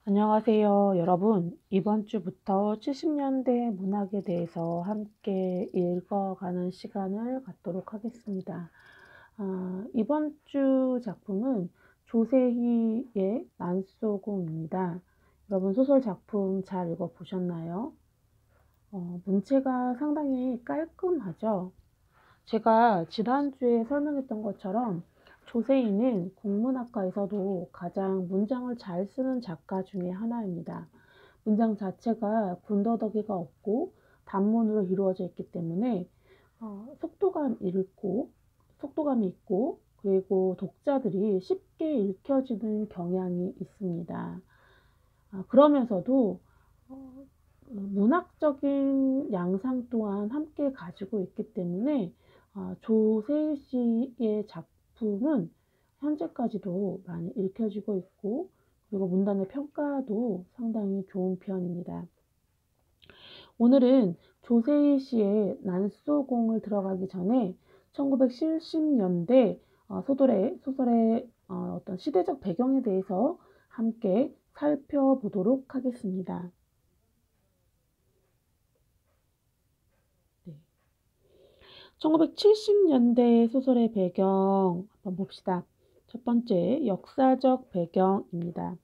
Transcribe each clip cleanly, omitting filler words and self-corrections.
안녕하세요, 여러분. 이번 주부터 70년대 문학에 대해서 함께 읽어가는 시간을 갖도록 하겠습니다. 이번 주 작품은 조세희의 난소공입니다. 여러분 소설 작품 잘 읽어보셨나요? 문체가 상당히 깔끔하죠? 제가 지난주에 설명했던 것처럼 조세희는 국문학과에서도 가장 문장을 잘 쓰는 작가 중에 하나입니다. 문장 자체가 군더더기가 없고 단문으로 이루어져 있기 때문에 속도감이 있고 그리고 독자들이 쉽게 읽혀지는 경향이 있습니다. 그러면서도 문학적인 양상 또한 함께 가지고 있기 때문에 조세희 씨의 작품은 현재까지도 많이 읽혀지고 있고 그리고 문단의 평가도 상당히 좋은 편입니다. 오늘은 조세희 씨의 난소공을 들어가기 전에 1970년대 소설의 어떤 시대적 배경에 대해서 함께 살펴보도록 하겠습니다. 1970년대 소설의 배경 한번 봅시다. 첫 번째, 역사적 배경입니다.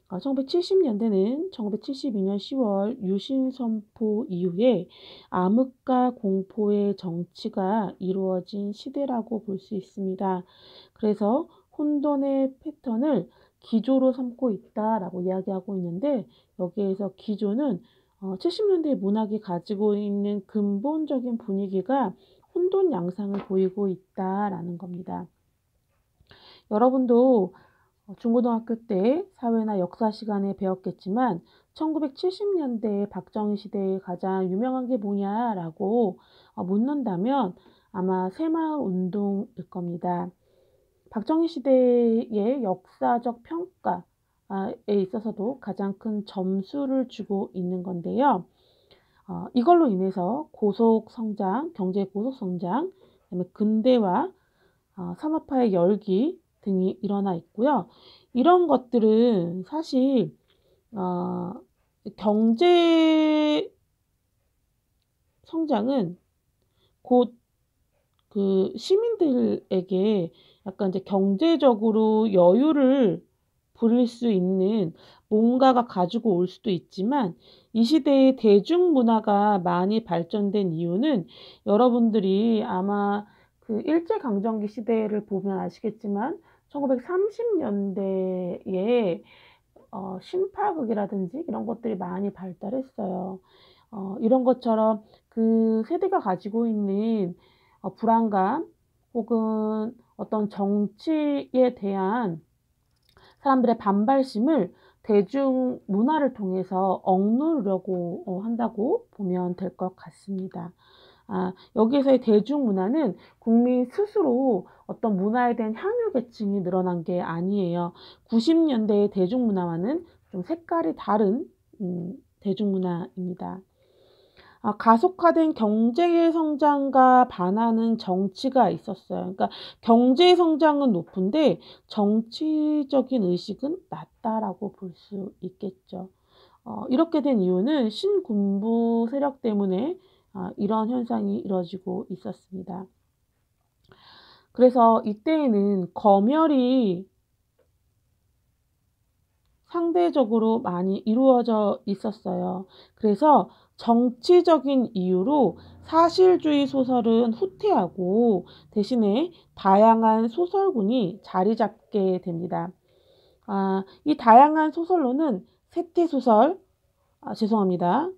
1970년대는 1972년 10월 유신 선포 이후에 암흑과 공포의 정치가 이루어진 시대라고 볼 수 있습니다. 그래서 혼돈의 패턴을 기조로 삼고 있다라고 이야기하고 있는데 여기에서 기조는 70년대 문학이 가지고 있는 근본적인 분위기가 혼돈 양상을 보이고 있다라는 겁니다. 여러분도 중고등학교 때 사회나 역사 시간에 배웠겠지만 1970년대 박정희 시대에 가장 유명한 게 뭐냐라고 묻는다면 아마 새마을 운동일 겁니다. 박정희 시대의 역사적 평가에 있어서도 가장 큰 점수를 주고 있는 건데요. 이걸로 인해서 고속성장, 경제 고속성장, 그다음에 근대화, 산업화의 열기 등이 일어나 있고요. 이런 것들은 사실 경제 성장은 곧 그 시민들에게 약간 이제 경제적으로 여유를 부릴 수 있는 뭔가가 가지고 올 수도 있지만 이 시대의 대중문화가 많이 발전된 이유는 여러분들이 아마 그 일제강점기 시대를 보면 아시겠지만 1930년대에 신파극이라든지 이런 것들이 많이 발달했어요. 이런 것처럼 그 세대가 가지고 있는 불안감 혹은 어떤 정치에 대한 사람들의 반발심을 대중문화를 통해서 억누르려고 한다고 보면 될 것 같습니다. 여기에서의 대중문화는 국민 스스로 어떤 문화에 대한 향유 계층이 늘어난 게 아니에요. 90년대의 대중문화와는 좀 색깔이 다른 대중문화입니다. 가속화된 경제 성장과 반하는 정치가 있었어요. 그러니까 경제 성장은 높은데 정치적인 의식은 낮다라고 볼 수 있겠죠. 이렇게 된 이유는 신군부 세력 때문에 이런 현상이 이뤄지고 있었습니다. 그래서 이때에는 검열이 상대적으로 많이 이루어져 있었어요. 그래서 정치적인 이유로 사실주의 소설은 후퇴하고 대신에 다양한 소설군이 자리 잡게 됩니다. 이 다양한 소설로는 세태소설, 죄송합니다.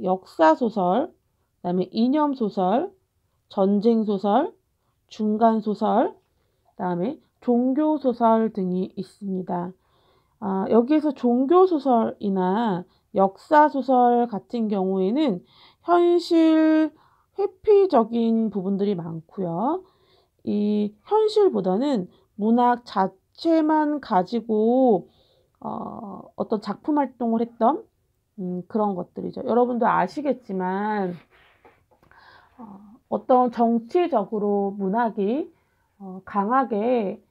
역사소설, 그다음에 이념소설, 전쟁소설, 중간소설, 그다음에 종교소설 등이 있습니다. 여기에서 종교소설이나 역사소설 같은 경우에는 현실 회피적인 부분들이 많고요. 이 현실보다는 문학 자체만 가지고 어떤 작품 활동을 했던 그런 것들이죠. 여러분도 아시겠지만 어떤 정치적으로 문학이 강하게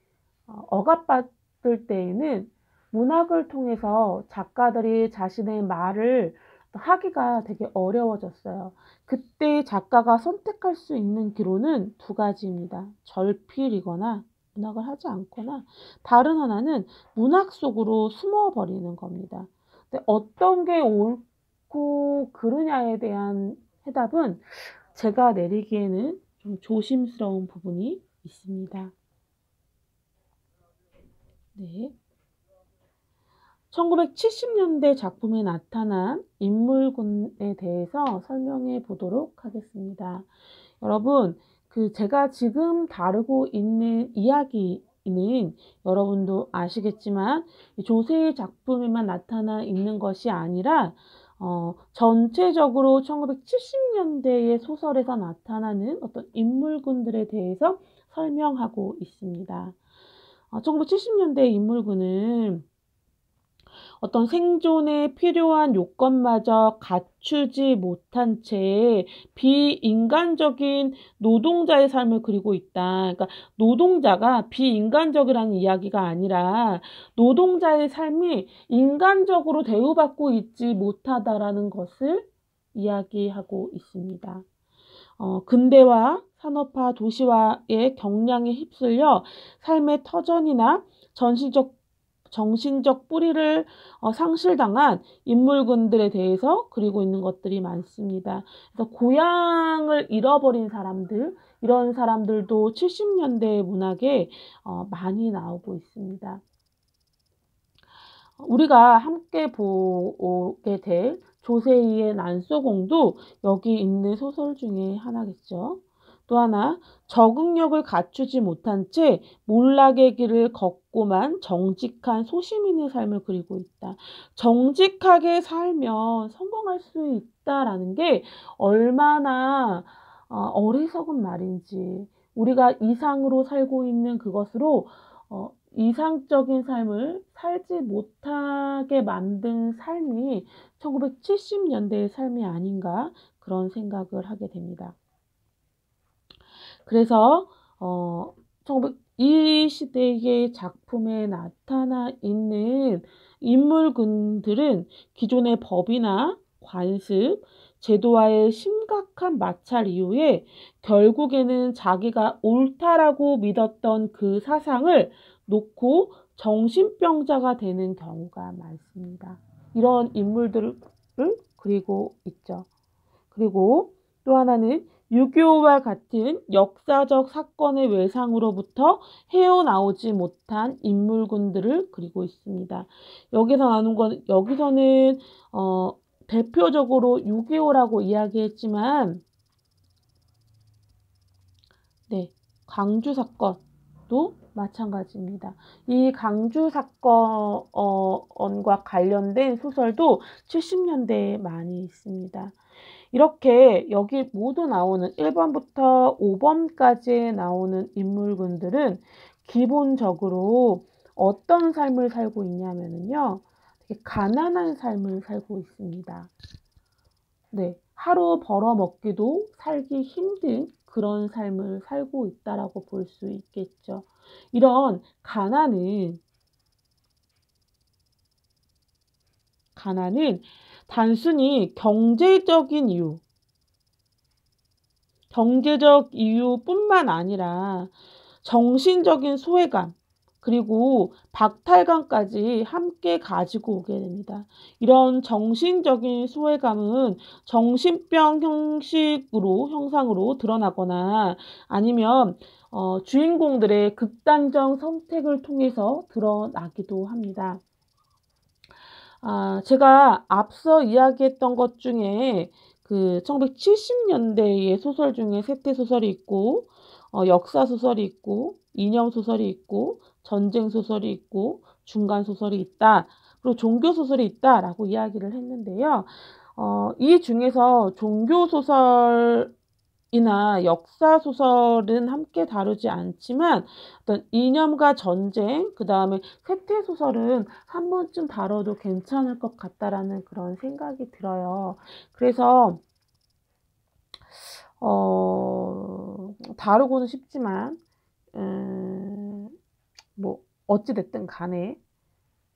억압받을 때에는 문학을 통해서 작가들이 자신의 말을 하기가 되게 어려워졌어요. 그때 작가가 선택할 수 있는 기로는 두 가지입니다. 절필이거나 문학을 하지 않거나, 다른 하나는 문학 속으로 숨어버리는 겁니다. 근데 어떤 게 옳고 그르냐에 대한 해답은 제가 내리기에는 좀 조심스러운 부분이 있습니다. 네. 1970년대 작품에 나타난 인물군에 대해서 설명해 보도록 하겠습니다. 여러분, 제가 지금 다루고 있는 이야기는 여러분도 아시겠지만 조세의 작품에만 나타나 있는 것이 아니라 전체적으로 1970년대의 소설에서 나타나는 어떤 인물군들에 대해서 설명하고 있습니다. 1970년대 인물군은 어떤 생존에 필요한 요건마저 갖추지 못한 채 비인간적인 노동자의 삶을 그리고 있다. 그러니까 노동자가 비인간적이라는 이야기가 아니라 노동자의 삶이 인간적으로 대우받고 있지 못하다라는 것을 이야기하고 있습니다. 근대화, 산업화, 도시화의 경량에 휩쓸려 삶의 터전이나 정신적 뿌리를 상실당한 인물군들에 대해서 그리고 있는 것들이 많습니다. 그래서 고향을 잃어버린 사람들, 이런 사람들도 70년대 문학에 많이 나오고 있습니다. 우리가 함께 보게 될 조세희의 난소공도 여기 있는 소설 중에 하나겠죠. 또 하나, 적응력을 갖추지 못한 채 몰락의 길을 걷고만 정직한 소시민의 삶을 그리고 있다. 정직하게 살면 성공할 수 있다라는 게 얼마나 어리석은 말인지, 우리가 이상으로 살고 있는 그것으로 이상적인 삶을 살지 못하게 만든 삶이 1970년대의 삶이 아닌가, 그런 생각을 하게 됩니다. 그래서 이 시대의 작품에 나타나 있는 인물군들은 기존의 법이나 관습, 제도와의 심각한 마찰 이후에 결국에는 자기가 옳다라고 믿었던 그 사상을 놓고 정신병자가 되는 경우가 많습니다. 이런 인물들을 그리고 있죠. 그리고 또 하나는 6.25와 같은 역사적 사건의 외상으로부터 헤어나오지 못한 인물군들을 그리고 있습니다. 여기서는 대표적으로 6.25라고 이야기했지만, 네, 광주 사건도 마찬가지입니다. 이 광주 사건과 관련된 소설도 70년대에 많이 있습니다. 이렇게 여기 모두 나오는 1번부터 5번까지 나오는 인물군들은 기본적으로 어떤 삶을 살고 있냐면요, 되게 가난한 삶을 살고 있습니다. 네, 하루 벌어먹기도 살기 힘든 그런 삶을 살고 있다라고 볼 수 있겠죠. 이런 가난은 단순히 경제적 이유뿐만 아니라 정신적인 소외감, 그리고 박탈감까지 함께 가지고 오게 됩니다. 이런 정신적인 소외감은 정신병 형상으로 드러나거나, 아니면 주인공들의 극단적 선택을 통해서 드러나기도 합니다. 제가 앞서 이야기했던 것 중에 1970년대의 소설 중에 세태소설이 있고, 역사소설이 있고, 이념소설이 있고, 전쟁소설이 있고, 중간소설이 있다, 그리고 종교소설이 있다라고 이야기를 했는데요. 이 중에서 종교소설이나 역사소설은 함께 다루지 않지만 어떤 이념과 전쟁, 그 다음에 세태소설은 한 번쯤 다뤄도 괜찮을 것 같다라는 그런 생각이 들어요. 그래서 다루고는 싶지만, 뭐 어찌됐든 간에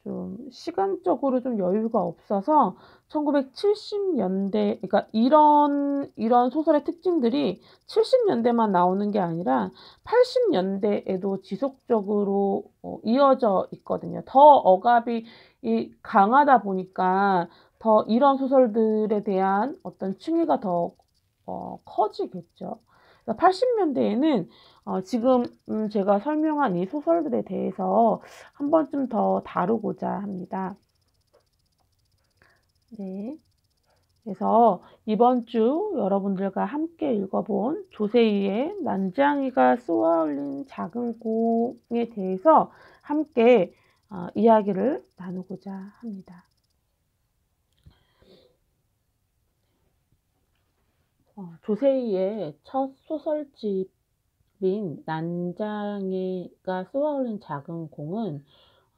좀 시간적으로 좀 여유가 없어서 1970년대, 그러니까 이런 소설의 특징들이 70년대만 나오는 게 아니라 80년대에도 지속적으로 이어져 있거든요. 더 억압이 강하다 보니까 더 이런 소설들에 대한 어떤 층위가 더 커지겠죠. 80년대에는 지금 제가 설명한 이 소설들에 대해서 한 번쯤 더 다루고자 합니다. 네. 그래서 이번 주 여러분들과 함께 읽어본 조세희의 난장이가 쏘아올린 작은 공에 대해서 함께 이야기를 나누고자 합니다. 조세희의 첫 소설집인 난장이가 쏘아올린 작은 공은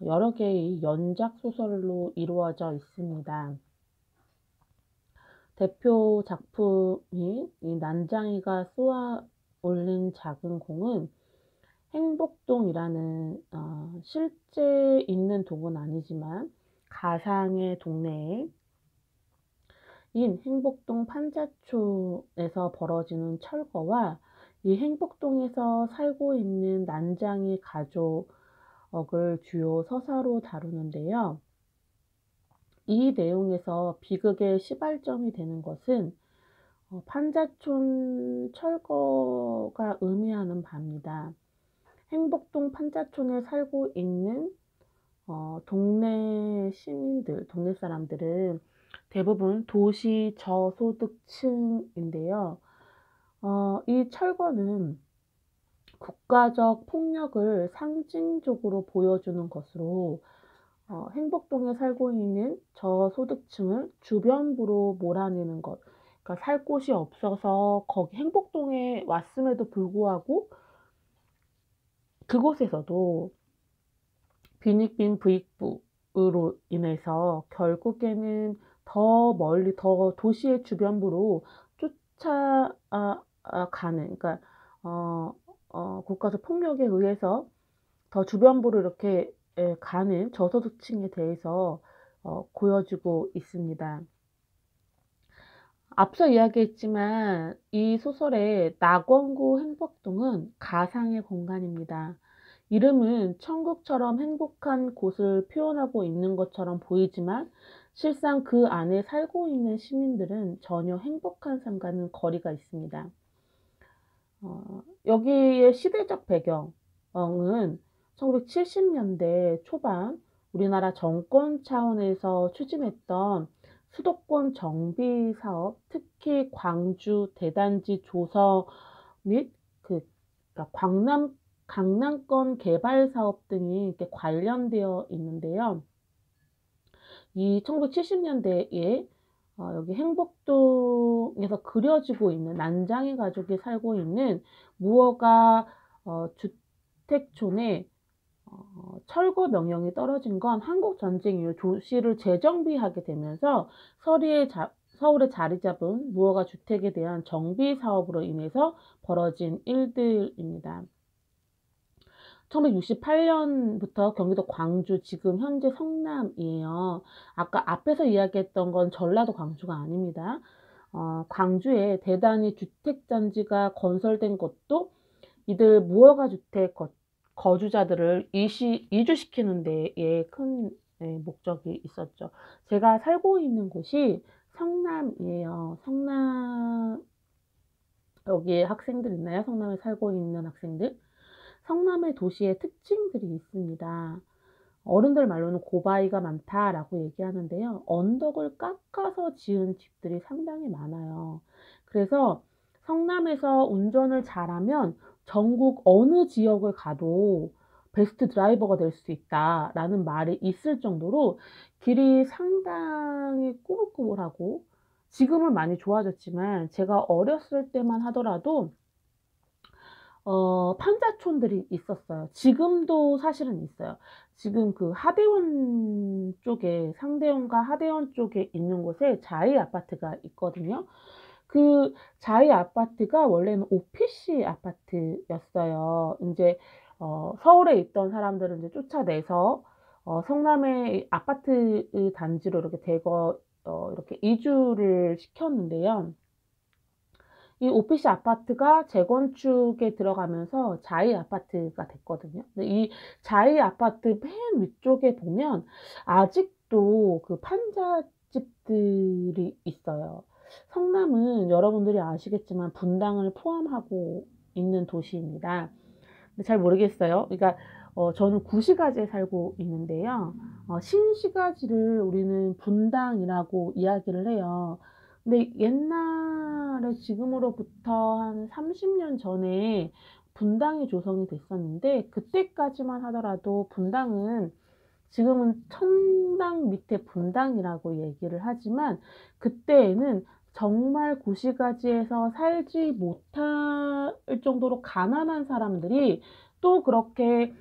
여러 개의 연작 소설로 이루어져 있습니다. 대표 작품인 이 난장이가 쏘아올린 작은 공은 행복동이라는 실제 있는 동은 아니지만 가상의 동네인 행복동 판자촌에서 벌어지는 철거와 이 행복동에서 살고 있는 난장이 가족을 주요 서사로 다루는데요. 이 내용에서 비극의 시발점이 되는 것은 판자촌 철거가 의미하는 바입니다. 행복동 판자촌에 살고 있는 동네 시민들, 동네 사람들은 대부분 도시 저소득층인데요. 이 철거는 국가적 폭력을 상징적으로 보여주는 것으로 행복동에 살고 있는 저소득층을 주변부로 몰아내는 것. 그러니까 살 곳이 없어서 거기 행복동에 왔음에도 불구하고 그곳에서도 빈익빈 부익부로 인해서 결국에는 더 멀리, 더 도시의 주변부로 쫓아가는, 그러니까 국가적 폭력에 의해서 더 주변부로 이렇게 가는 저소득층에 대해서 보여주고 있습니다. 앞서 이야기했지만 이 소설의 낙원구 행복동은 가상의 공간입니다. 이름은 천국처럼 행복한 곳을 표현하고 있는 것처럼 보이지만 실상 그 안에 살고 있는 시민들은 전혀 행복한 삶과는 거리가 있습니다. 여기에 시대적 배경은 1970년대 초반 우리나라 정권 차원에서 추진했던 수도권 정비 사업, 특히 광주 대단지 조성 및 그러니까 강남권 개발 사업 등이 이렇게 관련되어 있는데요. 이 1970년대에 여기 행복동에서 그려지고 있는 난장이 가족이 살고 있는 무허가 주택촌에 철거 명령이 떨어진 건 한국 전쟁 이후 도시를 재정비하게 되면서 서울에 자리 잡은 무허가 주택에 대한 정비 사업으로 인해서 벌어진 일들입니다. 1968년부터 경기도 광주, 지금 현재 성남이에요. 아까 앞에서 이야기했던 건 전라도 광주가 아닙니다. 광주에 대단히 주택단지가 건설된 것도 이들 무허가 주택 거주자들을 이주시키는 데에 큰 목적이 있었죠. 제가 살고 있는 곳이 성남이에요. 성남, 여기에 학생들 있나요? 성남에 살고 있는 학생들. 성남의 도시의 특징들이 있습니다. 어른들 말로는 고바위가 많다라고 얘기하는데요. 언덕을 깎아서 지은 집들이 상당히 많아요. 그래서 성남에서 운전을 잘하면 전국 어느 지역을 가도 베스트 드라이버가 될 수 있다라는 말이 있을 정도로 길이 상당히 꾸불꾸불하고 지금은 많이 좋아졌지만 제가 어렸을 때만 하더라도 판자촌들이 있었어요. 지금도 사실은 있어요. 지금 그 하대원 쪽에, 상대원과 하대원 쪽에 있는 곳에 자이 아파트가 있거든요. 그 자이 아파트가 원래는 오피시 아파트였어요. 이제 서울에 있던 사람들은 이제 쫓아내서 성남의 아파트 단지로 이렇게 이렇게 이주를 시켰는데요. 이 오피스 아파트가 재건축에 들어가면서 자이 아파트가 됐거든요. 근데 이 자이 아파트 맨 위쪽에 보면 아직도 그 판잣집들이 있어요. 성남은 여러분들이 아시겠지만 분당을 포함하고 있는 도시입니다. 근데 잘 모르겠어요. 그러니까 저는 구시가지에 살고 있는데요. 신시가지를 우리는 분당이라고 이야기를 해요. 근데 옛날에 지금으로부터 한 30년 전에 분당이 조성이 됐었는데 그때까지만 하더라도 분당은 지금은 청당 밑에 분당이라고 얘기를 하지만 그때에는 정말 구시가지에서 살지 못할 정도로 가난한 사람들이 또 그렇게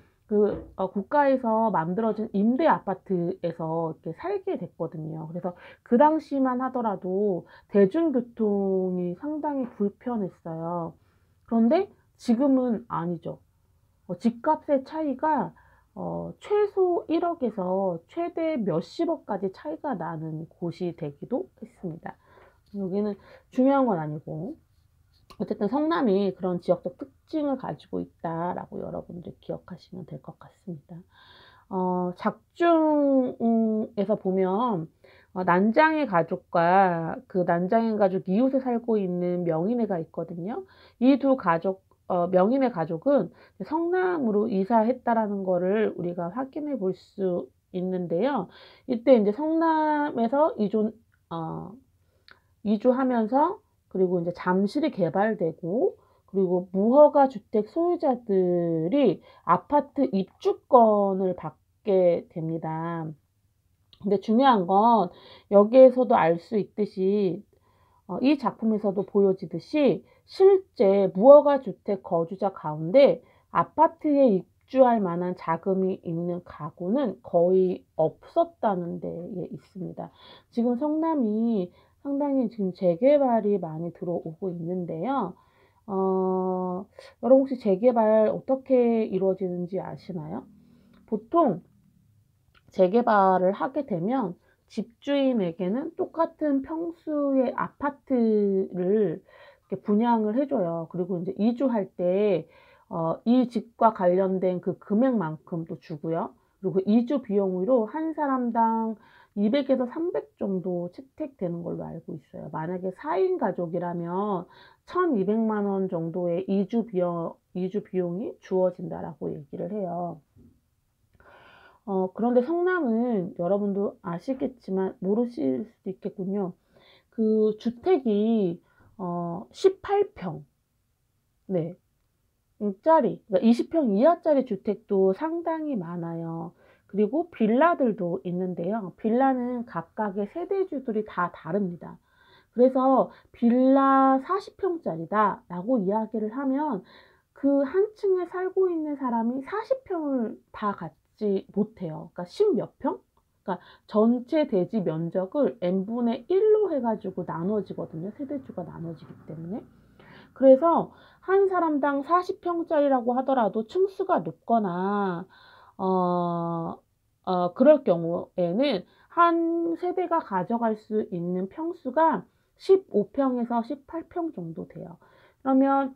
국가에서 만들어진 임대 아파트에서 이렇게 살게 됐거든요. 그래서 그 당시만 하더라도 대중교통이 상당히 불편했어요. 그런데 지금은 아니죠. 집값의 차이가 최소 1억에서 최대 몇십억까지 차이가 나는 곳이 되기도 했습니다. 여기는 중요한 건 아니고 어쨌든 성남이 그런 지역적 특징을 가지고 있다라고 여러분들 기억하시면 될 것 같습니다. 작중에서 보면 난장의 가족과 그 난장의 가족 이웃에 살고 있는 명인애가 있거든요. 이 두 가족, 명인의 가족은 성남으로 이사했다라는 거를 우리가 확인해 볼 수 있는데요. 이때 이제 성남에서 이주하면서 그리고 이제 잠실이 개발되고 그리고 무허가 주택 소유자들이 아파트 입주권을 받게 됩니다. 근데 중요한 건 여기에서도 알 수 있듯이 이 작품에서도 보여지듯이 실제 무허가 주택 거주자 가운데 아파트에 입주할 만한 자금이 있는 가구는 거의 없었다는 데에 있습니다. 지금 성남이 상당히 지금 재개발이 많이 들어오고 있는데요. 여러분 혹시 재개발 어떻게 이루어지는지 아시나요? 보통 재개발을 하게 되면 집주인에게는 똑같은 평수의 아파트를 이렇게 분양을 해줘요. 그리고 이제 이주할 때, 이 집과 관련된 그 금액만큼 또 주고요. 그리고 이주 비용으로 한 사람당 200에서 300 정도 채택되는 걸로 알고 있어요. 만약에 4인 가족이라면 1,200만 원 정도의 이주 비용이 주어진다라고 얘기를 해요. 그런데 성남은 여러분도 아시겠지만 모르실 수도 있겠군요. 그 주택이 18평, 네, 짜리, 그러니까 20평 이하짜리 주택도 상당히 많아요. 그리고 빌라들도 있는데요. 빌라는 각각의 세대주들이 다 다릅니다. 그래서 빌라 40평짜리다 라고 이야기를 하면 그 한 층에 살고 있는 사람이 40평을 다 갖지 못해요. 그러니까 10몇 평? 그러니까 전체 대지 면적을 n분의 1로 해가지고 나눠지거든요. 세대주가 나눠지기 때문에. 그래서 한 사람당 40평짜리라고 하더라도 층수가 높거나 그럴 경우에는 한 세대가 가져갈 수 있는 평수가 15평에서 18평 정도 돼요. 그러면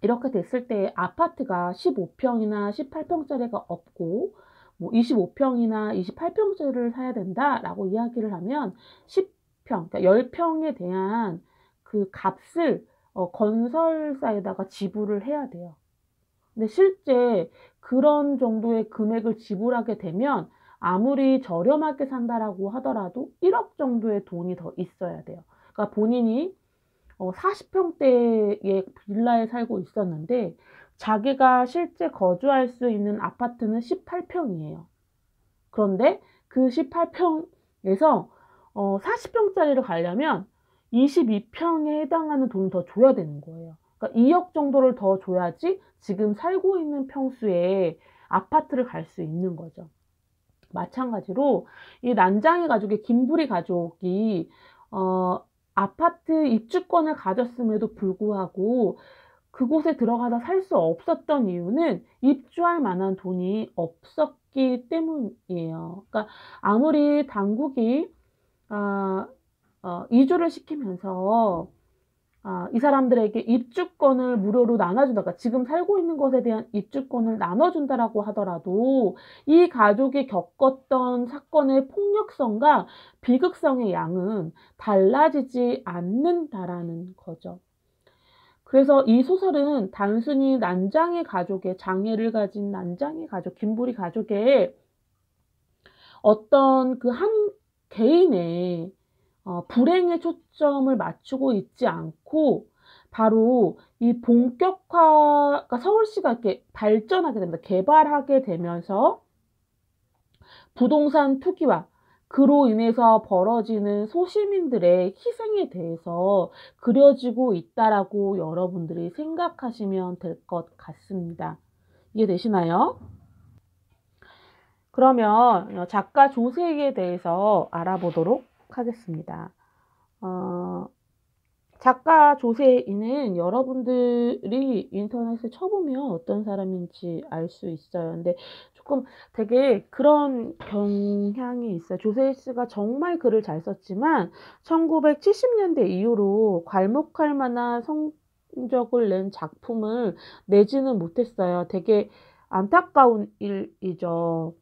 이렇게 됐을 때 아파트가 15평이나 18평짜리가 없고 뭐 25평이나 28평짜리를 사야 된다라고 이야기를 하면 10평, 그러니까 10평에 대한 그 값을 건설사에다가 지불을 해야 돼요. 근데 실제 그런 정도의 금액을 지불하게 되면 아무리 저렴하게 산다라고 하더라도 1억 정도의 돈이 더 있어야 돼요. 그러니까 본인이 40평대의 빌라에 살고 있었는데 자기가 실제 거주할 수 있는 아파트는 18평이에요. 그런데 그 18평에서 40평짜리를 가려면 22평에 해당하는 돈을 더 줘야 되는 거예요. 그러니까 2억 정도를 더 줘야지 지금 살고 있는 평수에 아파트를 갈 수 있는 거죠. 마찬가지로 이 난장이 가족의 김부리 가족이 아파트 입주권을 가졌음에도 불구하고 그곳에 들어가서 살 수 없었던 이유는 입주할 만한 돈이 없기 때문이에요. 그러니까 아무리 당국이 이주를 시키면서 이 사람들에게 입주권을 무료로 나눠준다. 그러니까 지금 살고 있는 것에 대한 입주권을 나눠준다라고 하더라도 이 가족이 겪었던 사건의 폭력성과 비극성의 양은 달라지지 않는다라는 거죠. 그래서 이 소설은 단순히 난장의 가족의 장애를 가진 난장의 가족, 김부리 가족의 어떤 그 한 개인의 불행에 초점을 맞추고 있지 않고 바로 이 본격화가 서울시가 이렇게 발전하게 됩니다. 개발하게 되면서 부동산 투기와 그로 인해서 벌어지는 소시민들의 희생에 대해서 그려지고 있다라고 여러분들이 생각하시면 될 것 같습니다. 이해되시나요? 그러면 작가 조세희에 대해서 알아보도록 하겠습니다. 작가 조세희는 여러분들이 인터넷에 쳐보면 어떤 사람인지 알 수 있어요. 근데 조금 되게 그런 경향이 있어요. 조세희 씨가 정말 글을 잘 썼지만 1970년대 이후로 괄목할 만한 성적을 낸 작품을 내지는 못했어요. 되게 안타까운 일이죠.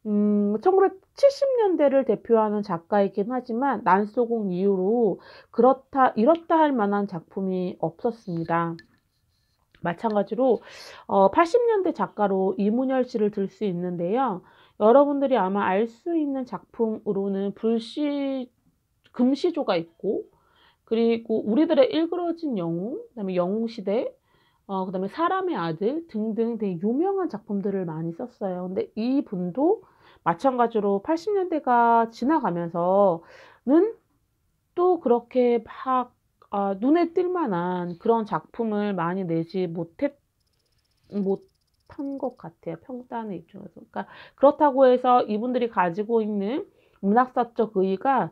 1970년대를 대표하는 작가이긴 하지만 난소공 이후로 이렇다 할 만한 작품이 없었습니다. 마찬가지로 80년대 작가로 이문열 씨를 들 수 있는데요. 여러분들이 아마 알 수 있는 작품으로는 금시조가 있고, 그리고 우리들의 일그러진 영웅, 그다음에 영웅시대, 그다음에 사람의 아들 등등 되게 유명한 작품들을 많이 썼어요. 근데 이분도 마찬가지로 80년대가 지나가면서는 또 그렇게 막 눈에 띌 만한 그런 작품을 많이 내지 못한 것 같아요. 평단의 입장에서. 그러니까 그렇다고 해서 이분들이 가지고 있는 문학사적 의의가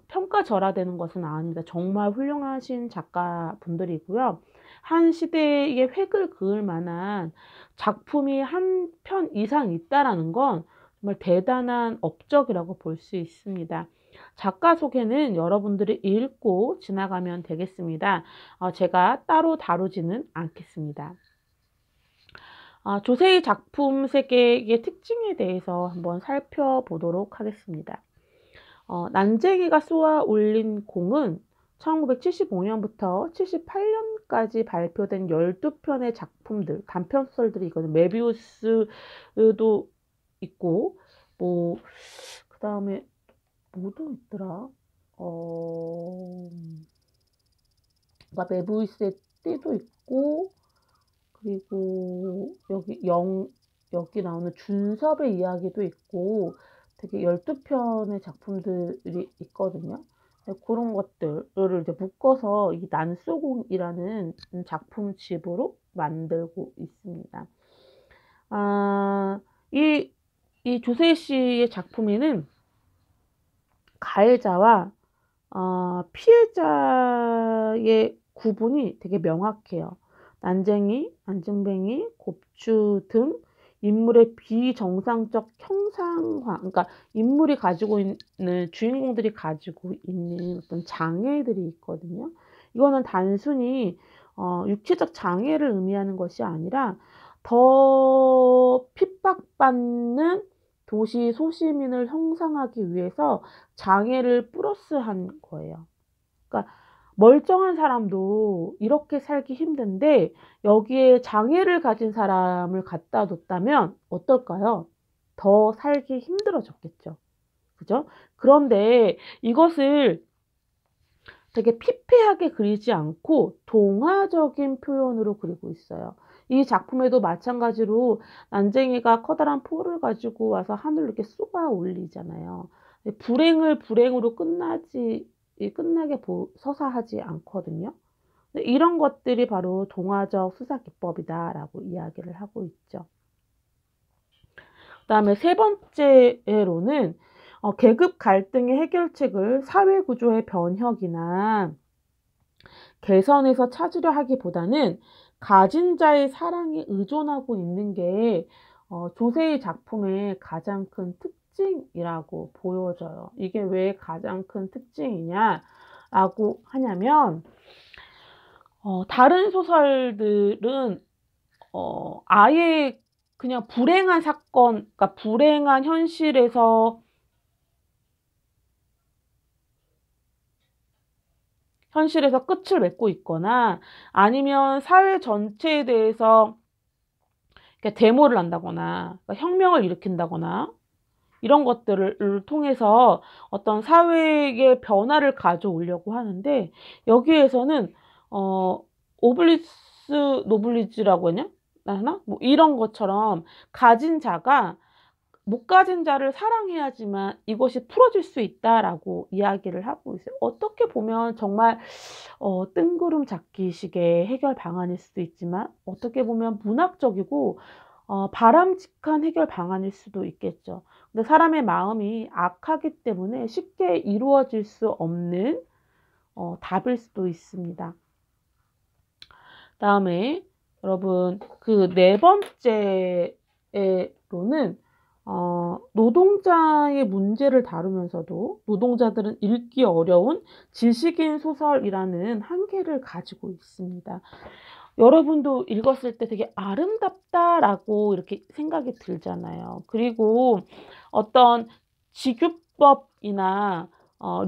평가절하되는 것은 아닙니다. 정말 훌륭하신 작가분들이고요. 한 시대의 획을 그을 만한 작품이 한 편 이상 있다라는 건 정말 대단한 업적이라고 볼 수 있습니다. 작가 소개는 여러분들이 읽고 지나가면 되겠습니다. 제가 따로 다루지는 않겠습니다. 조세희 작품 세계의 특징에 대해서 한번 살펴보도록 하겠습니다. 난쟁이가 쏘아 올린 공은 1975년부터 78년까지 발표된 12편의 작품들, 단편소설들이 있거든요. 메비우스도 있고, 그 다음에, 뭐도 있더라? 메비우스의 띠도 있고, 그리고 여기 나오는 준섭의 이야기도 있고, 되게 12편의 작품들이 있거든요. 그런 것들을 이제 묶어서 이 난쏘공이라는 작품집으로 만들고 있습니다. 이 조세희 씨의 작품에는 가해자와 피해자의 구분이 되게 명확해요. 난쟁이, 안진뱅이, 곱추 등 인물의 비정상적 형상화, 그러니까 인물이 가지고 있는, 주인공들이 가지고 있는 어떤 장애들이 있거든요. 이거는 단순히 육체적 장애를 의미하는 것이 아니라 더 핍박받는 도시 소시민을 형상하기 위해서 장애를 플러스한 거예요. 그러니까 멀쩡한 사람도 이렇게 살기 힘든데 여기에 장애를 가진 사람을 갖다 뒀다면 어떨까요? 더 살기 힘들어졌겠죠. 그죠? 그런데 이것을 되게 피폐하게 그리지 않고 동화적인 표현으로 그리고 있어요. 이 작품에도 마찬가지로 난쟁이가 커다란 포를 가지고 와서 하늘로 이렇게 쏘아 올리잖아요. 불행을 불행으로 끝나게 서사하지 않거든요. 이런 것들이 바로 동화적 수사 기법이다라고 이야기를 하고 있죠. 그 다음에 세 번째로는 계급 갈등의 해결책을 사회 구조의 변혁이나 개선에서 찾으려 하기보다는 가진 자의 사랑에 의존하고 있는 게 조세희 작품의 가장 큰 특징이라고 보여져요. 이게 왜 가장 큰 특징이냐라고 하냐면 다른 소설들은 아예 그냥 불행한 사건, 그러니까 불행한 현실에서 끝을 맺고 있거나 아니면 사회 전체에 대해서 데모를 한다거나 그러니까 혁명을 일으킨다거나 이런 것들을 통해서 어떤 사회의 변화를 가져오려고 하는데 여기에서는 오블리스 노블리지라고 하나? 뭐 이런 것처럼 가진 자가 못 가진 자를 사랑해야지만 이것이 풀어질 수 있다라고 이야기를 하고 있어요. 어떻게 보면 정말 뜬구름 잡기식의 해결 방안일 수도 있지만 어떻게 보면 문학적이고 바람직한 해결 방안일 수도 있겠죠. 근데 사람의 마음이 악하기 때문에 쉽게 이루어질 수 없는 답일 수도 있습니다. 다음에 여러분 그 네 번째로는 노동자의 문제를 다루면서도 노동자들은 읽기 어려운 지식인 소설이라는 한계를 가지고 있습니다. 여러분도 읽었을 때 되게 아름답다라고 이렇게 생각이 들잖아요. 그리고 어떤 직유법이나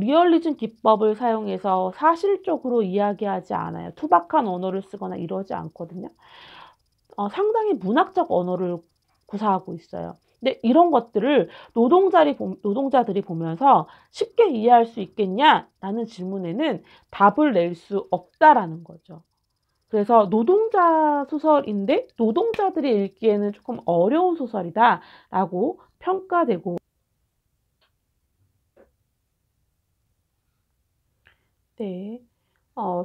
리얼리즘 기법을 사용해서 사실적으로 이야기하지 않아요. 투박한 언어를 쓰거나 이러지 않거든요. 상당히 문학적 언어를 구사하고 있어요. 근데 이런 것들을 노동자들이 보면서 쉽게 이해할 수 있겠냐라는 질문에는 답을 낼 수 없다라는 거죠. 그래서 노동자 소설인데 노동자들이 읽기에는 조금 어려운 소설이다라고 평가되고 네.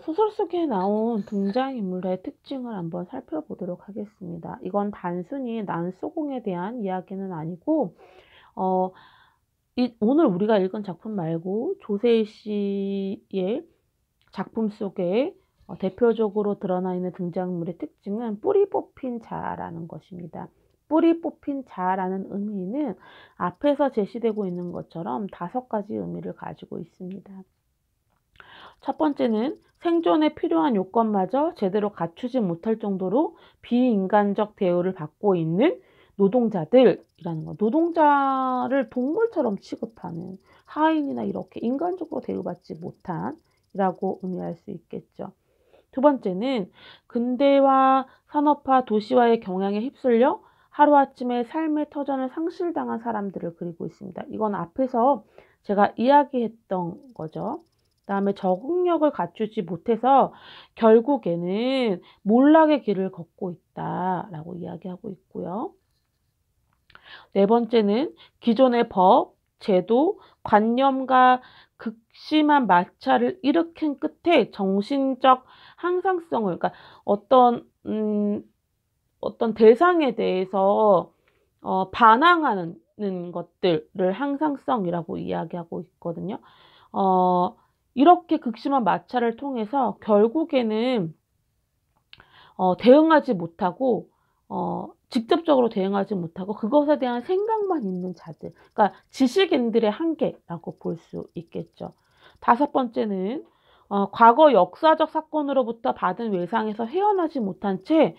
소설 속에 나온 등장인물의 특징을 한번 살펴보도록 하겠습니다. 이건 단순히 난소공에 대한 이야기는 아니고 오늘 우리가 읽은 작품 말고 조세희 씨의 작품 속에 대표적으로 드러나 있는 등장인물의 특징은 뿌리 뽑힌 자라는 것입니다. 뿌리 뽑힌 자라는 의미는 앞에서 제시되고 있는 것처럼 5가지 의미를 가지고 있습니다. 첫 번째는 생존에 필요한 요건마저 제대로 갖추지 못할 정도로 비인간적 대우를 받고 있는 노동자들이라는 거. 노동자를 동물처럼 취급하는 하인이나 이렇게 인간적으로 대우받지 못한이라고 의미할 수 있겠죠. 두 번째는 근대화, 산업화, 도시화의 경향에 휩쓸려 하루아침에 삶의 터전을 상실당한 사람들을 그리고 있습니다. 이건 앞에서 제가 이야기했던 거죠. 그다음에 적응력을 갖추지 못해서 결국에는 몰락의 길을 걷고 있다라고 이야기하고 있고요. 네 번째는 기존의 법, 제도, 관념과 극심한 마찰을 일으킨 끝에 정신적 항상성을, 그러니까 어떤 대상에 대해서 반항하는 것들을 항상성이라고 이야기하고 있거든요. 이렇게 극심한 마찰을 통해서 결국에는 대응하지 못하고 직접적으로 대응하지 못하고 그것에 대한 생각만 있는 자들, 그러니까 지식인들의 한계라고 볼 수 있겠죠. 5번째는 과거 역사적 사건으로부터 받은 외상에서 헤어나지 못한 채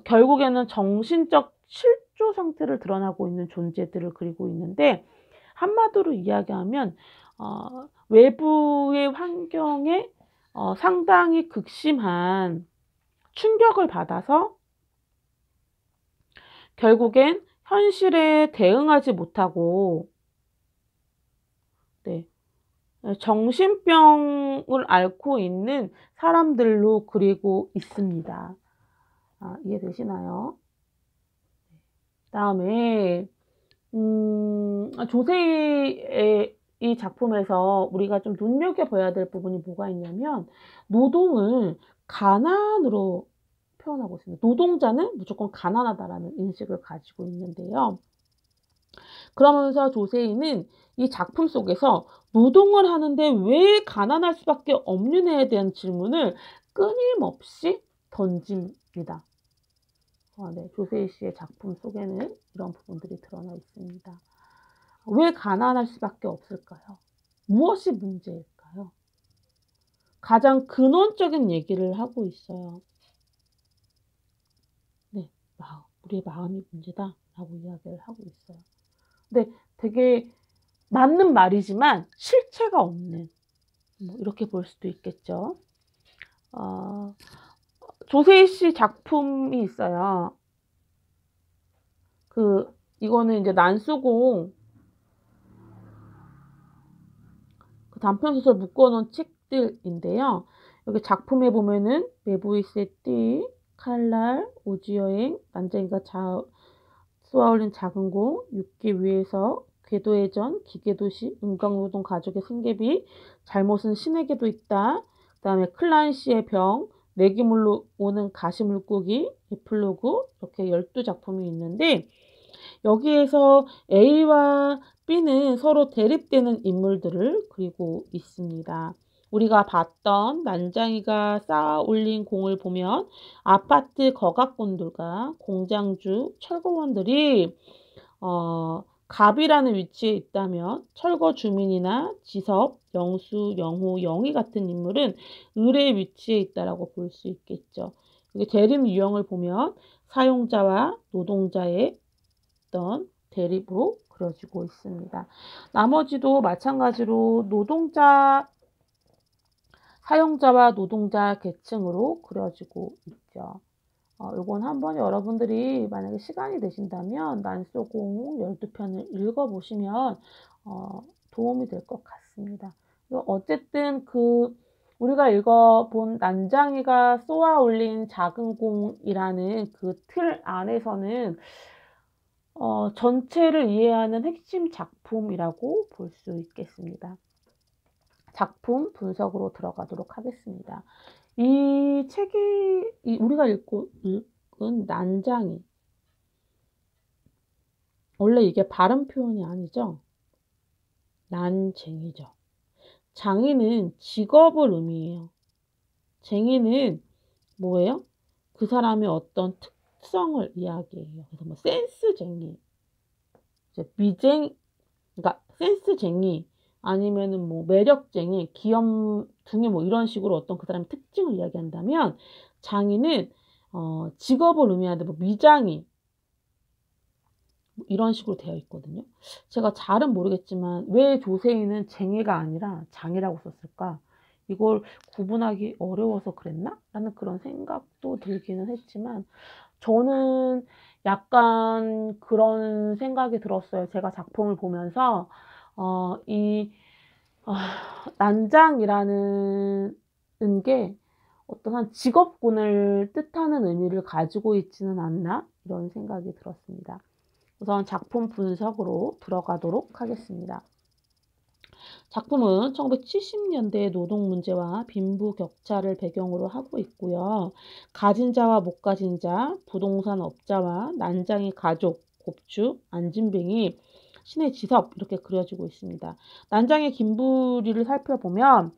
결국에는 정신적 실조 상태를 드러나고 있는 존재들을 그리고 있는데 한마디로 이야기하면 외부의 환경에 상당히 극심한 충격을 받아서 결국엔 현실에 대응하지 못하고 정신병을 앓고 있는 사람들로 그리고 있습니다. 이해되시나요? 다음에 조세희의 이 작품에서 우리가 좀 눈여겨봐야 될 부분이 뭐가 있냐면 노동을 가난으로 표현하고 있습니다. 노동자는 무조건 가난하다라는 인식을 가지고 있는데요. 그러면서 조세희는 이 작품 속에서 노동을 하는데 왜 가난할 수밖에 없느냐에 대한 질문을 끊임없이 던집니다. 네, 조세희 씨의 작품 속에는 이런 부분들이 드러나 있습니다. 왜 가난할 수밖에 없을까요? 무엇이 문제일까요? 가장 근원적인 얘기를 하고 있어요. 네, 우리의 마음이 문제다라고 이야기를 하고 있어요. 근데 되게 맞는 말이지만 실체가 없는, 이렇게 볼 수도 있겠죠. 조세희 씨 작품이 있어요. 이거는 이제 난수공 단편소설 묶어놓은 책들인데요. 여기 작품에 보면은 메보이스의 띠, 칼날, 오지여행, 난쟁이가 쏘아올린 작은 공, 육기 위에서, 궤도의 전, 기계도시, 은광노동 가족의 생계비, 잘못은 신에게도 있다. 그 다음에 클란시의 병, 내기물로 오는 가시물고기, 에플로그, 이렇게 12작품이 있는데 여기에서 A와 B는 서로 대립되는 인물들을 그리고 있습니다. 우리가 봤던 난장이가 쌓아 올린 공을 보면 아파트 거각꾼들과 공장주, 철거원들이 갑이라는 위치에 있다면 철거 주민이나 지섭, 영수, 영호, 영희 같은 인물은 을의 위치에 있다라고 볼 수 있겠죠. 이게 대립 유형을 보면 사용자와 노동자의 어떤 대립으로 그려지고 있습니다. 나머지도 마찬가지로 사용자와 노동자 계층으로 그려지고 있죠. 이건 한번 여러분들이 만약에 시간이 되신다면 난소공 12편을 읽어보시면 도움이 될 것 같습니다. 어쨌든 우리가 읽어본 난장이가 쏘아 올린 작은 공이라는 그 틀 안에서는 전체를 이해하는 핵심 작품이라고 볼 수 있겠습니다. 작품 분석으로 들어가도록 하겠습니다. 이 책이 우리가 읽은 난장이, 원래 이게 발음 표현이 아니죠. 난쟁이죠. 장이는 직업을 의미해요. 쟁이는 뭐예요? 그 사람의 어떤 특성을 이야기해요. 그래서 센스쟁이, 그러니까 센스쟁이, 아니면은 매력쟁이, 귀염둥이 이런 식으로 어떤 그 사람의 특징을 이야기한다면 장이는 직업을 의미하는데 미장이 이런 식으로 되어 있거든요. 제가 잘은 모르겠지만 왜 조세희는 쟁이가 아니라 장이라고 썼을까? 이걸 구분하기 어려워서 그랬나? 라는 그런 생각도 들기는 했지만 저는 약간 그런 생각이 들었어요. 제가 작품을 보면서 난장이라는 게 어떤 한 직업군을 뜻하는 의미를 가지고 있지는 않나? 이런 생각이 들었습니다. 우선 작품 분석으로 들어가도록 하겠습니다. 작품은 1970년대 노동 문제와 빈부 격차를 배경으로 하고 있고요. 가진 자와 못 가진 자, 부동산 업자와 난장이 가족, 곱추, 안진뱅이, 신의 지섭 이렇게 그려지고 있습니다. 난장의 김부리를 살펴보면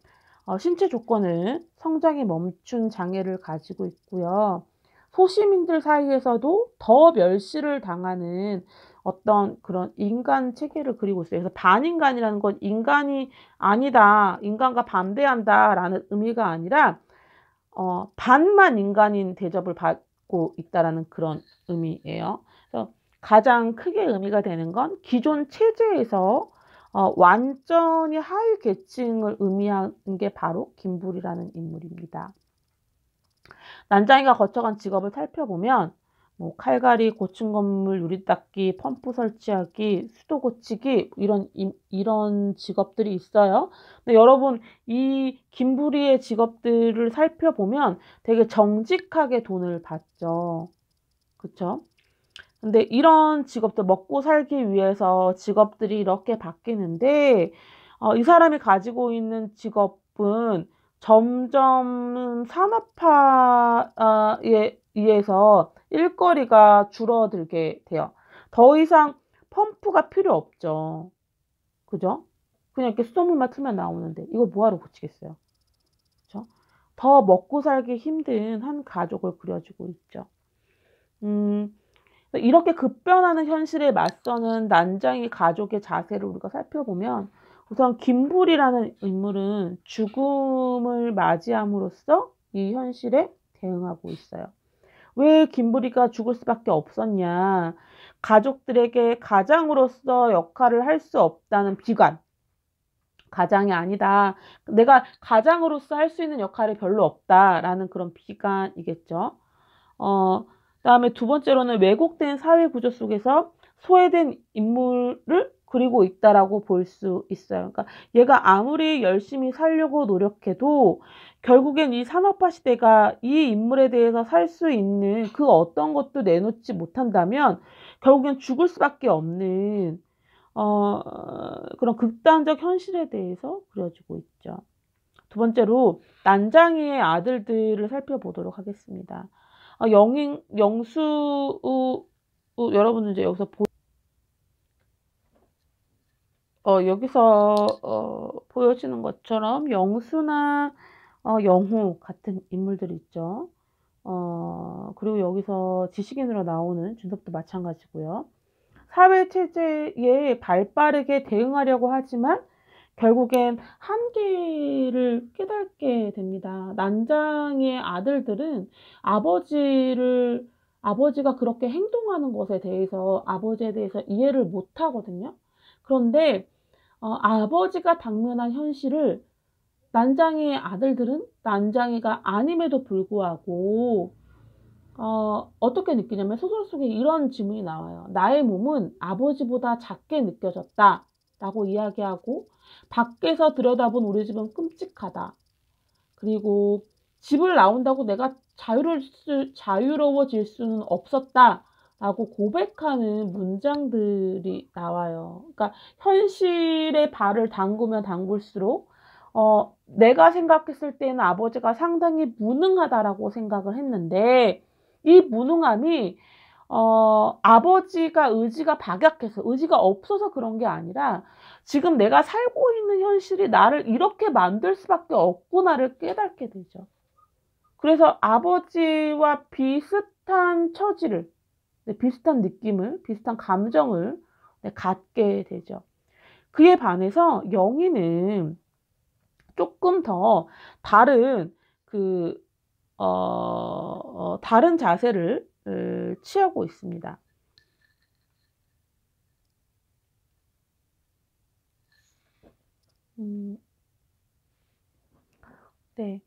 신체 조건은 성장이 멈춘 장애를 가지고 있고요. 소시민들 사이에서도 더 멸시를 당하는 어떤 그런 인간 체계를 그리고 있어요. 그래서 반인간이라는 건 인간이 아니다, 인간과 반대한다 라는 의미가 아니라 반만 인간인 대접을 받고 있다라는 그런 의미예요. 그래서 가장 크게 의미가 되는 건 기존 체제에서 완전히 하위 계층을 의미하는 게 바로 김부리라는 인물입니다. 난장이가 거쳐간 직업을 살펴보면 칼갈이, 고층 건물 유리 닦기, 펌프 설치하기, 수도 고치기 이런 직업들이 있어요. 근데 여러분 이 김부리의 직업들을 살펴보면 되게 정직하게 돈을 받죠. 그쵸? 근데 이런 직업들 먹고 살기 위해서 직업들이 이렇게 바뀌는데 이 사람이 가지고 있는 직업은 점점 산업화에 의해서 일거리가 줄어들게 돼요. 더 이상 펌프가 필요 없죠. 그죠? 그냥 이렇게 수돗물만 틀면 나오는데 이거 뭐하러 고치겠어요. 그죠? 더 먹고 살기 힘든 한 가족을 그려주고 있죠. 음, 이렇게 급변하는 현실에 맞서는 난장이 가족의 자세를 우리가 살펴보면 우선 김불이라는 인물은 죽음을 맞이함으로써 이 현실에 대응하고 있어요. 왜 김부리가 죽을 수밖에 없었냐? 가족들에게 가장으로서 역할을 할 수 없다는 비관. 가장이 아니다. 내가 가장으로서 할 수 있는 역할이 별로 없다라는 그런 비관이겠죠. 그다음에 두 번째로는 왜곡된 사회 구조 속에서 소외된 인물을 그리고 있다라고 볼 수 있어요. 그러니까 얘가 아무리 열심히 살려고 노력해도 결국엔 이 산업화 시대가 이 인물에 대해서 살 수 있는 그 어떤 것도 내놓지 못한다면 결국엔 죽을 수밖에 없는 그런 극단적 현실에 대해서 그려지고 있죠. 두 번째로 난장이의 아들들을 살펴보도록 하겠습니다. 영수, 여러분들 이제 여기서 여기서 보여지는 것처럼 영수나 영호 같은 인물들이 있죠. 그리고 여기서 지식인으로 나오는 준섭도 마찬가지고요. 사회체제에 발빠르게 대응하려고 하지만 결국엔 한계를 깨닫게 됩니다. 난장의 아들들은 아버지가 그렇게 행동하는 것에 대해서 아버지에 대해서 이해를 못 하거든요. 그런데 아버지가 당면한 현실을 난장이의 아들들은 난장이가 아님에도 불구하고 어떻게 느끼냐면 소설 속에 이런 질문이 나와요. 나의 몸은 아버지보다 작게 느껴졌다 라고 이야기하고 밖에서 들여다본 우리 집은 끔찍하다. 그리고 집을 나온다고 내가 자유로워질 수는 없었다 라고 고백하는 문장들이 나와요. 그러니까 현실에 발을 담그면 담글수록 내가 생각했을 때는 아버지가 상당히 무능하다라고 생각을 했는데 이 무능함이 아버지가 의지가 박약해서 의지가 없어서 그런 게 아니라 지금 내가 살고 있는 현실이 나를 이렇게 만들 수밖에 없구나를 깨닫게 되죠. 그래서 아버지와 비슷한 처지를, 비슷한 느낌을, 비슷한 감정을 갖게 되죠. 그에 반해서 영희는 조금 더 다른 다른 자세를 취하고 있습니다. 네.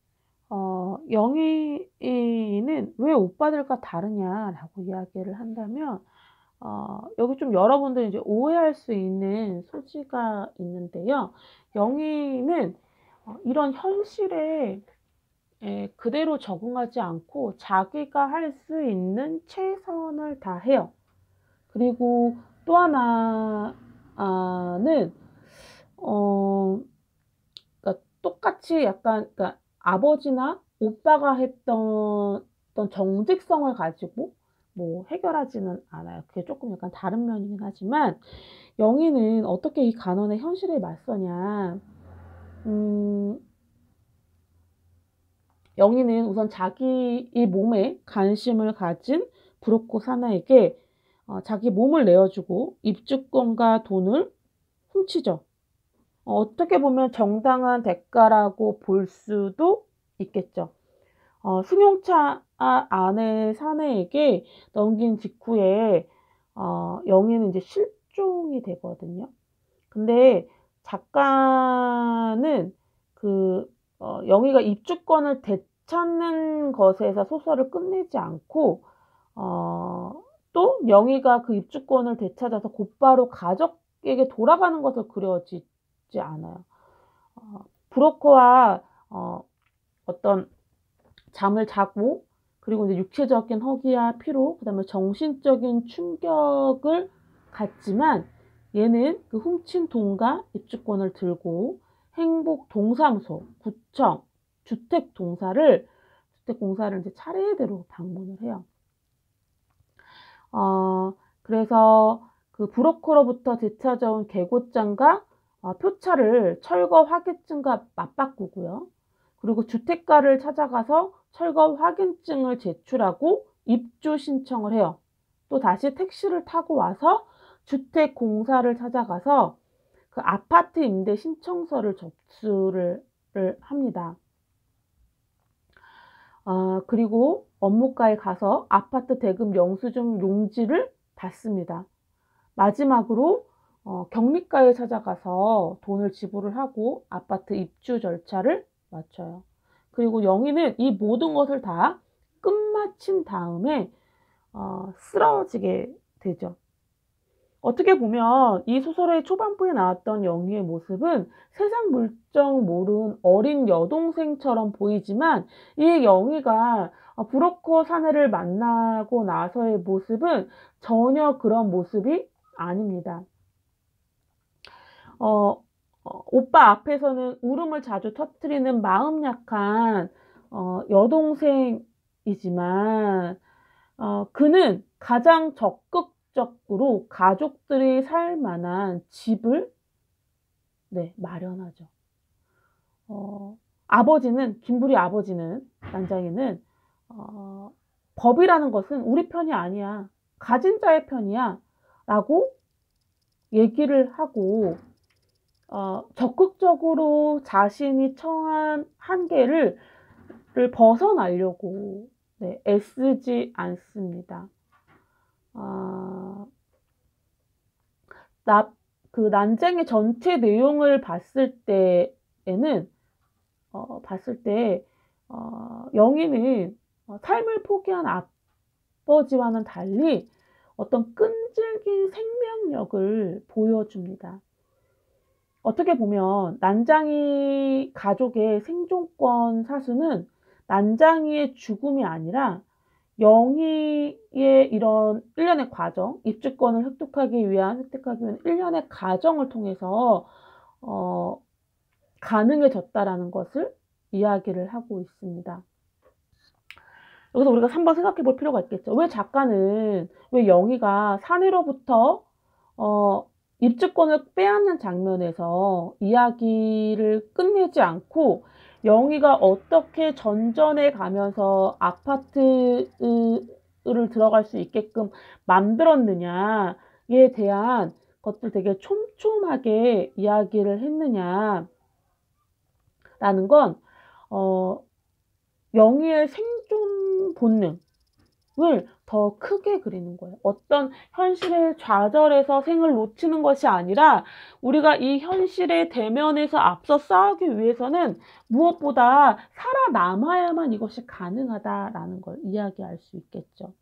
영희는 왜 오빠들과 다르냐라고 이야기를 한다면, 여기 좀 여러분들이 이제 오해할 수 있는 소지가 있는데요. 영희는 이런 현실에 그대로 적응하지 않고 자기가 할 수 있는 최선을 다해요. 그리고 또 하나는 그러니까 똑같이 약간 그러니까 아버지나 오빠가 했던 어떤 정직성을 가지고 뭐 해결하지는 않아요. 그게 조금 약간 다른 면이긴 하지만 영희는 어떻게 이 간원의 현실에 맞서냐. 영희는 우선 자기 이 몸에 관심을 가진 브로코 사나에게 자기 몸을 내어주고 입주권과 돈을 훔치죠. 어떻게 보면 정당한 대가라고 볼 수도 있겠죠. 승용차 안에 사내에게 넘긴 직후에 영희는 이제 실종이 되거든요. 근데 작가는 영희가 입주권을 되찾는 것에서 소설을 끝내지 않고 또 영희가 그 입주권을 되찾아서 곧바로 가족에게 돌아가는 것을 그려지지 않아요. 브로커와 어떤 잠을 자고 그리고 이제 육체적인 허기와 피로 그다음에 정신적인 충격을 갖지만 얘는 그 훔친 돈과 입주권을 들고 행복동사무소, 구청, 주택공사를 이제 차례대로 방문을 해요. 그래서 그 브로커로부터 되찾아온 계고장과 표차를 철거 확인증과 맞바꾸고요. 그리고 주택가를 찾아가서 철거 확인증을 제출하고 입주 신청을 해요. 또 다시 택시를 타고 와서 주택공사를 찾아가서 그 아파트 임대 신청서를 접수를 합니다. 그리고 업무과에 가서 아파트 대금 영수증 용지를 받습니다. 마지막으로 경리과에 찾아가서 돈을 지불을 하고 아파트 입주 절차를 마쳐요. 그리고 영희는 이 모든 것을 다 끝마친 다음에 쓰러지게 되죠. 어떻게 보면 이 소설의 초반부에 나왔던 영희의 모습은 세상 물정 모른 어린 여동생처럼 보이지만 이 영희가 브로커 사내를 만나고 나서의 모습은 전혀 그런 모습이 아닙니다. 오빠 앞에서는 울음을 자주 터뜨리는 마음 약한 여동생이지만 그는 가장 적극적으로 가족들이 살 만한 집을 마련하죠. 아버지는, 김부리 아버지는, 난장이는 법이라는 것은 우리 편이 아니야. 가진 자의 편이야. 라고 얘기를 하고 적극적으로 자신이 처한 한계를 벗어나려고 애쓰지 않습니다. 그 난쟁의 전체 내용을 봤을 때에는 영희는 삶을 포기한 아버지와는 달리 어떤 끈질긴 생명력을 보여줍니다. 어떻게 보면 난장이 가족의 생존권 사수는 난장이의 죽음이 아니라 영희의 이런 일련의 과정, 입주권을 획득하기 위한 일련의 과정을 통해서 가능해졌다라는 것을 이야기를 하고 있습니다. 여기서 우리가 한번 생각해 볼 필요가 있겠죠. 왜 영희가 사내로부터 입주권을 빼앗는 장면에서 이야기를 끝내지 않고 영희가 어떻게 전전해 가면서 아파트를 들어갈 수 있게끔 만들었느냐에 대한 것들 되게 촘촘하게 이야기를 했느냐라는 건 영희의 생존 본능을 더 크게 그리는 거예요. 어떤 현실의 좌절에서 생을 놓치는 것이 아니라 우리가 이 현실의 대면에서 앞서 싸우기 위해서는 무엇보다 살아남아야만 이것이 가능하다라는 걸 이야기할 수 있겠죠.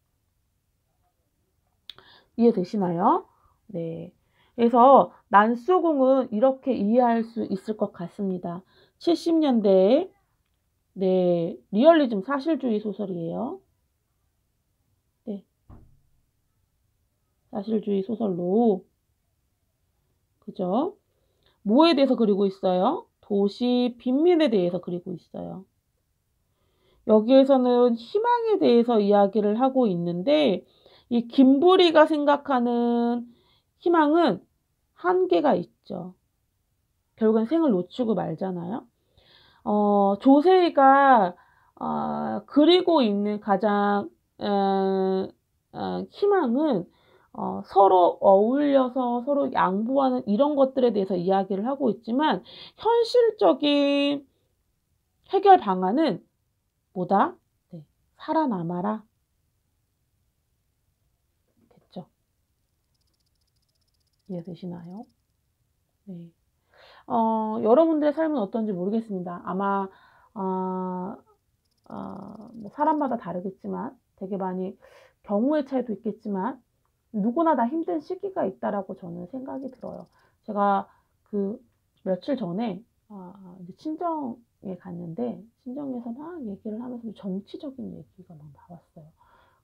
이해되시나요? 네. 그래서 난수공은 이렇게 이해할 수 있을 것 같습니다. 70년대에 리얼리즘 사실주의 소설이에요. 사실주의 소설로, 그죠? 뭐에 대해서 그리고 있어요? 도시 빈민에 대해서 그리고 있어요. 여기에서는 희망에 대해서 이야기를 하고 있는데 이 김부리가 생각하는 희망은 한계가 있죠. 결국엔 생을 놓치고 말잖아요. 조세희가 그리고 있는 가장 희망은 서로 어울려서 서로 양보하는 이런 것들에 대해서 이야기를 하고 있지만 현실적인 해결 방안은 뭐다? 살아남아라. 됐죠? 이해되시나요? 네. 여러분들의 삶은 어떤지 모르겠습니다. 아마 뭐 사람마다 다르겠지만 되게 많이 경우의 차이도 있겠지만 누구나 다 힘든 시기가 있다라고 저는 생각이 들어요. 제가 그 며칠 전에 이제 친정에 갔는데 친정에서 막 얘기를 하면서 정치적인 얘기가 막 나왔어요.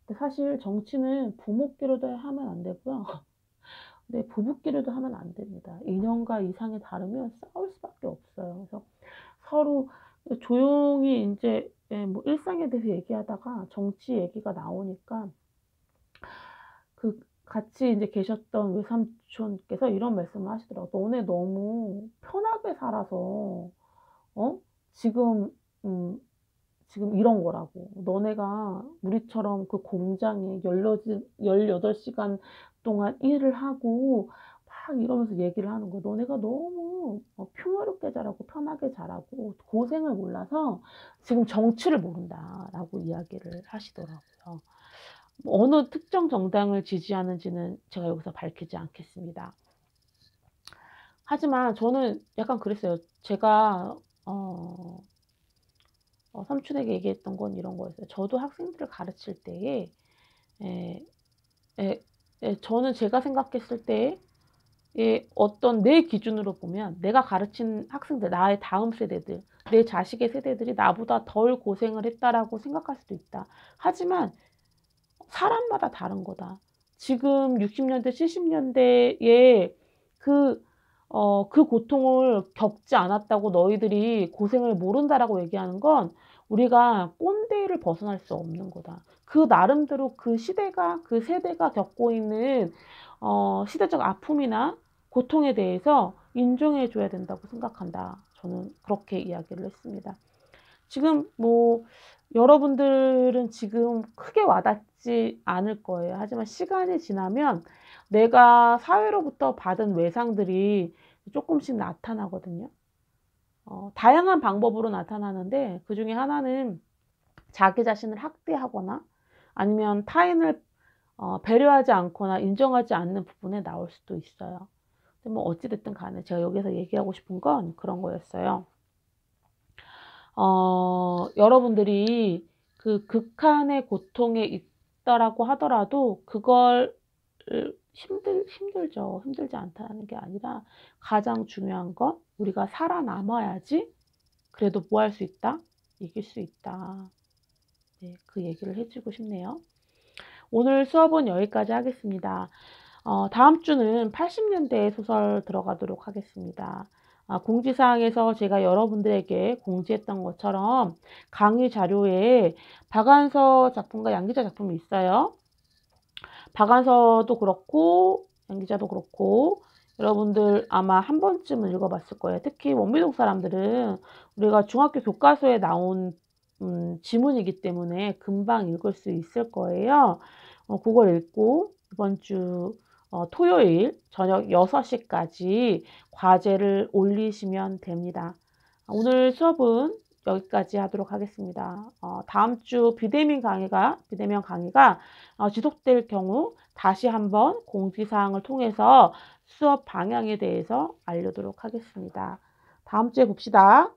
근데 사실 정치는 부모끼리도 하면 안 되고요. 네, 부부끼리도 하면 안 됩니다. 인연과 이상이 다르면 싸울 수밖에 없어요. 그래서 서로 조용히 이제 뭐 일상에 대해서 얘기하다가 정치 얘기가 나오니까 그 같이 이제 계셨던 외삼촌께서 이런 말씀을 하시더라고요. 너네 너무 편하게 살아서 지금 지금 이런 거라고. 너네가 우리처럼 그 공장에 18시간 동안 일을 하고 막 이러면서 얘기를 하는 거야. 너네가 너무 평화롭게 자라고 편하게 자라고 고생을 몰라서 지금 정치를 모른다라고 이야기를 하시더라고요. 어느 특정 정당을 지지하는지는 제가 여기서 밝히지 않겠습니다. 하지만 저는 약간 그랬어요. 제가 삼촌에게 얘기했던 건 이런 거였어요. 저도 학생들을 가르칠 때에 에, 에, 저는 제가 생각했을 때에 어떤 내 기준으로 보면 내가 가르친 학생들, 나의 다음 세대들, 내 자식의 세대들이 나보다 덜 고생을 했다라고 생각할 수도 있다. 하지만 사람마다 다른 거다. 지금 60년대, 70년대에 그 고통을 겪지 않았다고 너희들이 고생을 모른다라고 얘기하는 건 우리가 꼰대를 벗어날 수 없는 거다. 그 나름대로 그 시대가, 그 세대가 겪고 있는 시대적 아픔이나 고통에 대해서 인정해줘야 된다고 생각한다. 저는 그렇게 이야기를 했습니다. 지금 뭐 여러분들은 지금 크게 와닿지 않을 거예요. 하지만 시간이 지나면 내가 사회로부터 받은 외상들이 조금씩 나타나거든요. 다양한 방법으로 나타나는데 그 중에 하나는 자기 자신을 학대하거나 아니면 타인을 배려하지 않거나 인정하지 않는 부분에 나올 수도 있어요. 근데 뭐 어찌됐든 간에 제가 여기서 얘기하고 싶은 건 그런 거였어요. 여러분들이 그 극한의 고통에 있다라고 하더라도 그걸 힘들죠. 힘들지 않다는 게 아니라 가장 중요한 건 우리가 살아남아야지 그래도 뭐 할 수 있다? 이길 수 있다. 네, 그 얘기를 해주고 싶네요. 오늘 수업은 여기까지 하겠습니다. 다음 주는 80년대 소설 들어가도록 하겠습니다. 공지사항에서 제가 여러분들에게 공지했던 것처럼 강의 자료에 박완서 작품과 양기자 작품이 있어요. 박완서도 그렇고 양기자도 그렇고 여러분들 아마 한 번쯤은 읽어봤을 거예요. 특히 원미동 사람들은 우리가 중학교 교과서에 나온 지문이기 때문에 금방 읽을 수 있을 거예요. 그걸 읽고 이번 주 토요일 저녁 6시까지 과제를 올리시면 됩니다. 오늘 수업은 여기까지 하도록 하겠습니다. 다음 주 비대면 강의가 지속될 경우 다시 한번 공지사항을 통해서 수업 방향에 대해서 알려드리도록 하겠습니다. 다음 주에 봅시다.